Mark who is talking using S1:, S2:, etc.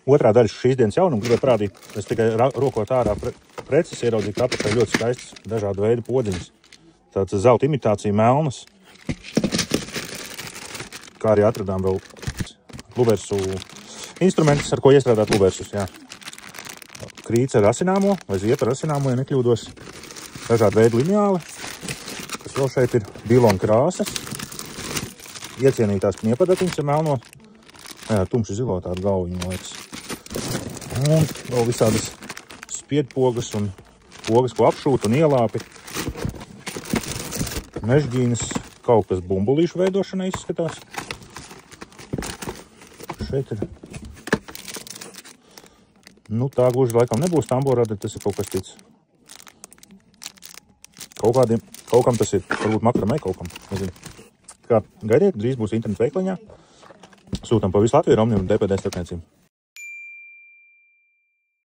S1: Otrā daļa šīs dienas jaunuma gribēju parādīt. Es tikai rokot ārā preces ieraudzīju, ka apakšā ļoti skaistas dažādu veidu podziņas. Tāds zelta imitācija melnas. Kā arī atradām vēl luversu instrumentus, ar ko iestrādāt luversus, jā. Krīts ar asināmo, vai zieta ar asināmo, ja nekļūdos. Dažādi veidi lineāli, kas vēl šeit ir bilona krāsas. Iecienītās kniepadatiņas ar melno, jā, tumši zilo tādu galviņu, liekas. Un vēl visādas spiedpogas un pogas, ko apšūt un ielāpi. Mežģīnas, kaut kas bumbulīšu veidošanai izskatās. Šeit ir. Nu, tā gluži laikam nebūs tamborāde, tas ir kaut kas cits. Kaut kam tas ir, varbūt makramē kaut kam, nezinu. Kā gaidiet, drīz būs internetu veikliņā. Sūtam pa visu Latviju ar Omnium DPD starpniecību.